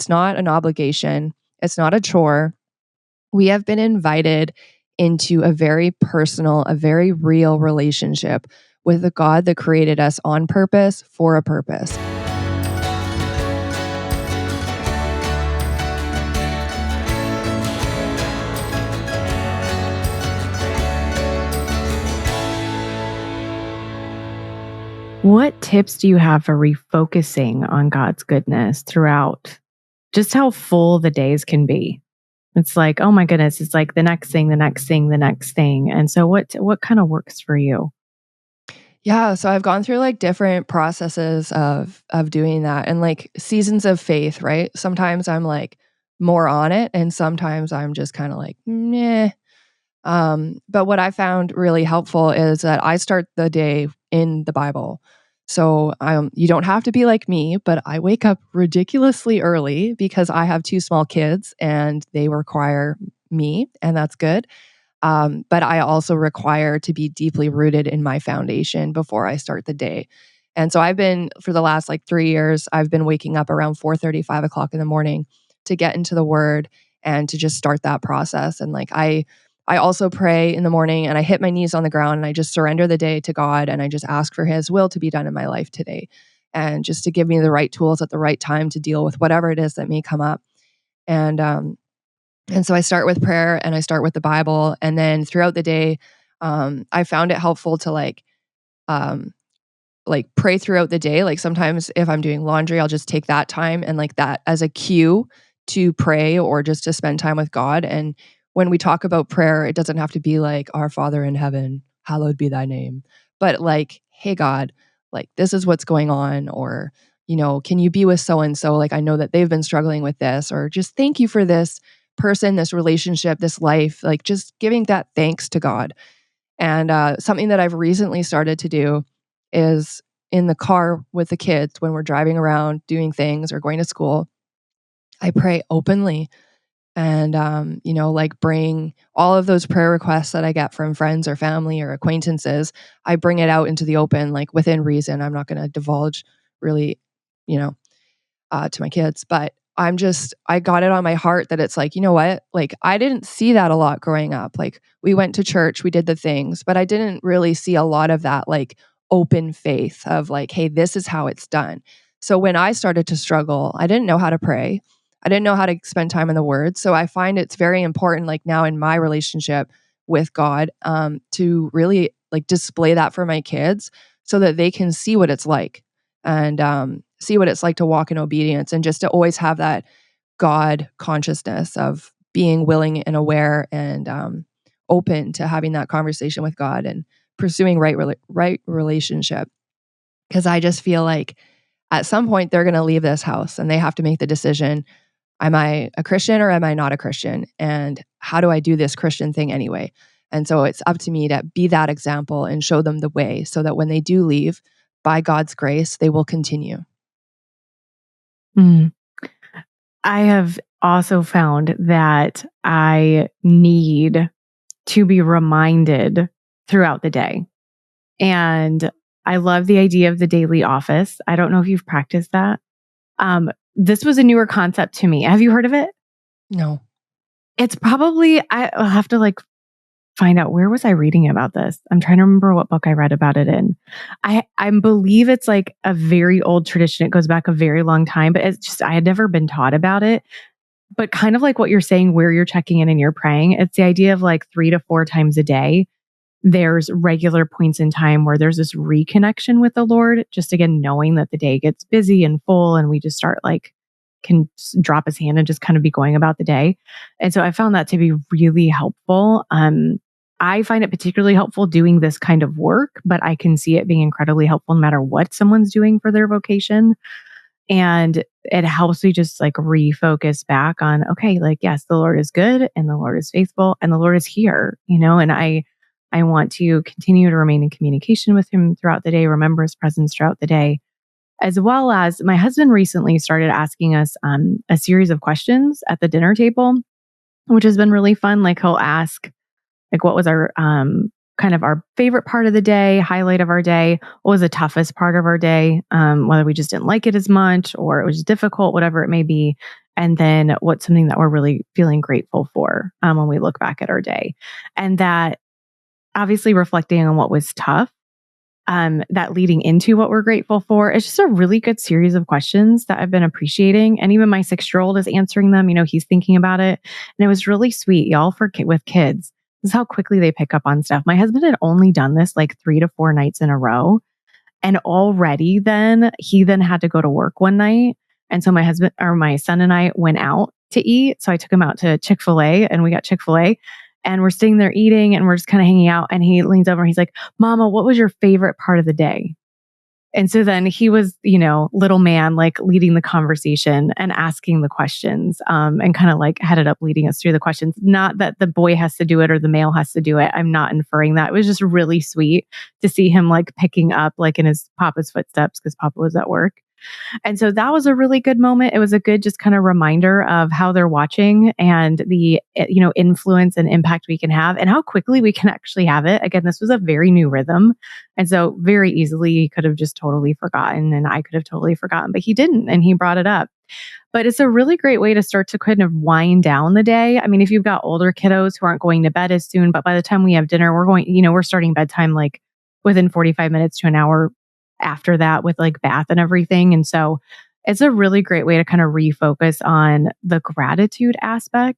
It's not an obligation. It's not a chore. We have been invited into a very personal, a very real relationship with the God that created us on purpose for a purpose. What tips do you have for refocusing on God's goodness throughout just how full the days can be? It's like, oh my goodness, it's like the next thing, the next thing, the next thing. And so what kind of works for you? Yeah, so I've gone through like different processes of doing that and like seasons of faith, right? Sometimes I'm like more on it and sometimes I'm just kind of like, meh. But what I found really helpful is that I start the day in the Bible. So you don't have to be like me, but I wake up ridiculously early because I have two small kids and they require me, and that's good. But I also require to be deeply rooted in my foundation before I start the day. And so I've been, for the last like 3 years, I've been waking up around 4:30, 5 o'clock in the morning to get into the Word and to just start that process. And like I also pray in the morning and I hit my knees on the ground and I just surrender the day to God and I just ask for His will to be done in my life today. And just to give me the right tools at the right time to deal with whatever it is that may come up. And so I start with prayer and I start with the Bible. And then throughout the day, I found it helpful to um, like pray throughout the day. Like sometimes if I'm doing laundry, I'll just take that time and like that as a cue to pray or just to spend time with God. And when we talk about prayer, it doesn't have to be like, Our Father in heaven, hallowed be thy name. But like, hey, God, like this is what's going on. Or, can you be with so and so? Like, I know that they've been struggling with this, or just thank you for this person, this relationship, this life, like just giving that thanks to God. And something that I've recently started to do is in the car with the kids when we're driving around doing things or going to school, I pray openly and, like bring all of those prayer requests that I get from friends or family or acquaintances, I bring it out into the open, like within reason. I'm not going to divulge really, you know, to my kids, but I got it on my heart that it's like, you know what? Like, I didn't see that a lot growing up. Like, we went to church, we did the things, but I didn't really see a lot of that, like, open faith of like, hey, this is how it's done. So when I started to struggle, I didn't know how to pray. I didn't know how to spend time in the Word. So I find it's very important, like now in my relationship with God, to really like display that for my kids so that they can see what it's like and see what it's like to walk in obedience and just to always have that God consciousness of being willing and aware and open to having that conversation with God and pursuing right relationship. Because I just feel like at some point they're going to leave this house and they have to make the decision: am I a Christian or am I not a Christian? And how do I do this Christian thing anyway? And so it's up to me to be that example and show them the way so that when they do leave, by God's grace, they will continue. Mm. I have also found that I need to be reminded throughout the day. And I love the idea of the daily office. I don't know if you've practiced that. This was a newer concept to me. Have you heard of it? No. It's probably, I'll have to like find out, where was I reading about this? I'm trying to remember what book I read about it in. I believe it's like a very old tradition. It goes back a very long time, but it's just, I had never been taught about it. But kind of like what you're saying, where you're checking in and you're praying, it's the idea of like 3 to 4 times a day. There's regular points in time where there's this reconnection with the Lord. Just again, knowing that the day gets busy and full and we just start like, can drop his hand and just kind of be going about the day. And so I found that to be really helpful. I find it particularly helpful doing this kind of work, but I can see it being incredibly helpful no matter what someone's doing for their vocation. And it helps me just like refocus back on, okay, like, yes, the Lord is good and the Lord is faithful and the Lord is here, and I want to continue to remain in communication with him throughout the day, remember his presence throughout the day, as well as my husband recently started asking us a series of questions at the dinner table, which has been really fun. Like he'll ask, like, what was our kind of our favorite part of the day, highlight of our day? What was the toughest part of our day? Whether we just didn't like it as much or it was difficult, whatever it may be. And then what's something that we're really feeling grateful for when we look back at our day. And that obviously reflecting on what was tough, that leading into what we're grateful for. It's just a really good series of questions that I've been appreciating. And even my 6-year-old is answering them. He's thinking about it. And it was really sweet, y'all, with kids. This is how quickly they pick up on stuff. My husband had only done this like 3 to 4 nights in a row. And already he had to go to work one night. And so my son and I went out to eat. So I took him out to Chick-fil-A and we got Chick-fil-A. And we're sitting there eating and we're just kind of hanging out. And he leans over and he's like, Mama, what was your favorite part of the day? And so then he was, little man, like leading the conversation and asking the questions, and kind of like headed up leading us through the questions. Not that the boy has to do it or the male has to do it. I'm not inferring that. It was just really sweet to see him like picking up like in his papa's footsteps because Papa was at work. And so that was a really good moment. It was a good just kind of reminder of how they're watching and the, influence and impact we can have and how quickly we can actually have it. Again, this was a very new rhythm. And so very easily he could have just totally forgotten and I could have totally forgotten, but he didn't. And he brought it up. But it's a really great way to start to kind of wind down the day. I mean, if you've got older kiddos who aren't going to bed as soon, but by the time we have dinner, we're starting bedtime like within 45 minutes to an hour after that with like bath and everything. And so it's a really great way to kind of refocus on the gratitude aspect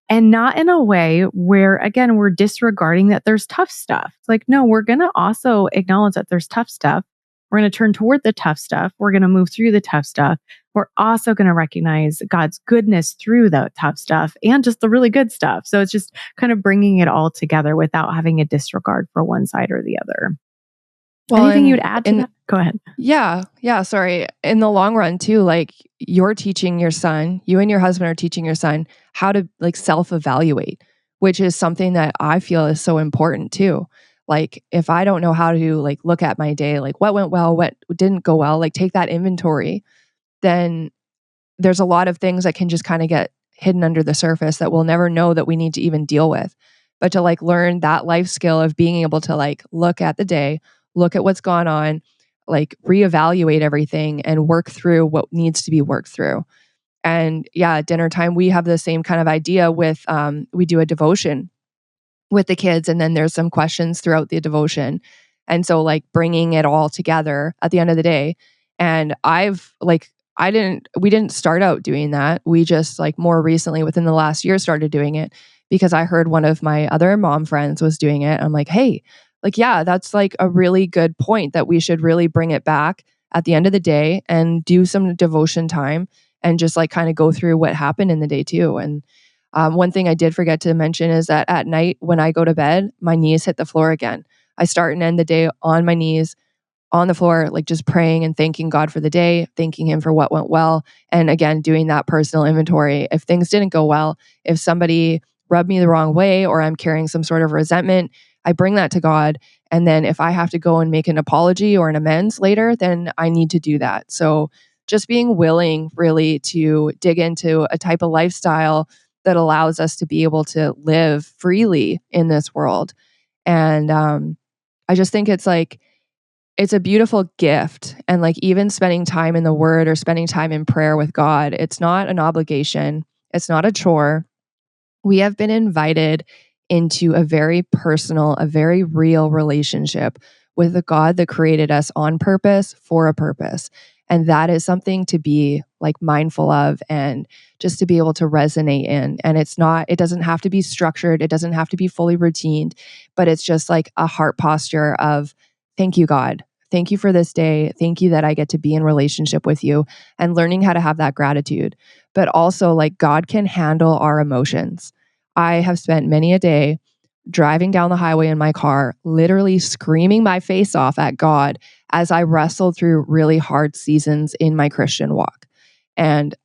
and not in a way where, again, we're disregarding that there's tough stuff. It's like, no, we're going to also acknowledge that there's tough stuff. We're going to turn toward the tough stuff. We're going to move through the tough stuff. We're also going to recognize God's goodness through the tough stuff and just the really good stuff. So it's just kind of bringing it all together without having a disregard for one side or the other. Well, anything you'd add to that? Go ahead. Yeah. Sorry. In the long run too, like you're teaching your son, you and your husband are teaching your son how to like self-evaluate, which is something that I feel is so important too. Like if I don't know how to like look at my day, like what went well, what didn't go well, like take that inventory, then there's a lot of things that can just kind of get hidden under the surface that we'll never know that we need to even deal with. But to like learn that life skill of being able to like look at the day, look at what's gone on, like reevaluate everything and work through what needs to be worked through. And yeah, at dinner time, we have the same kind of idea with, we do a devotion with the kids and then there's some questions throughout the devotion. And so like bringing it all together at the end of the day. And we didn't start out doing that. We just like more recently within the last year started doing it because I heard one of my other mom friends was doing it. I'm like, hey, like, yeah, that's like a really good point that we should really bring it back at the end of the day and do some devotion time and just like kind of go through what happened in the day too. And one thing I did forget to mention is that at night when I go to bed, my knees hit the floor again. I start and end the day on my knees on the floor, like just praying and thanking God for the day, thanking him for what went well. And again, doing that personal inventory. If things didn't go well, if somebody rubbed me the wrong way or I'm carrying some sort of resentment, I bring that to God. And then if I have to go and make an apology or an amends later, then I need to do that. So just being willing really to dig into a type of lifestyle that allows us to be able to live freely in this world. And I just think it's a beautiful gift. And like even spending time in the word or spending time in prayer with God, it's not an obligation. It's not a chore. We have been invited into a very personal, a very real relationship with the God that created us on purpose for a purpose. And that is something to be like mindful of and just to be able to resonate in. And it doesn't have to be structured. It doesn't have to be fully routined, but it's just like a heart posture of, thank you, God. Thank you for this day. Thank you that I get to be in relationship with you and learning how to have that gratitude. But also like God can handle our emotions. I have spent many a day driving down the highway in my car, literally screaming my face off at God as I wrestled through really hard seasons in my Christian walk. And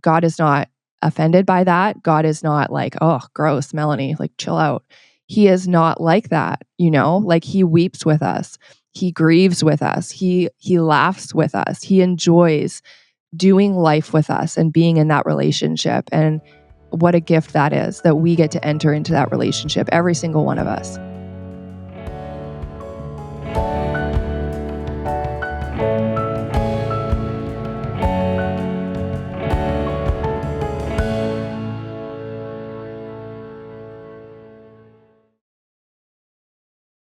God is not offended by that. God is not like, oh, gross, Melanie, like chill out. He is not like that, like he weeps with us. He grieves with us. He laughs with us. He enjoys doing life with us and being in that relationship. And what a gift that is that we get to enter into that relationship, every single one of us.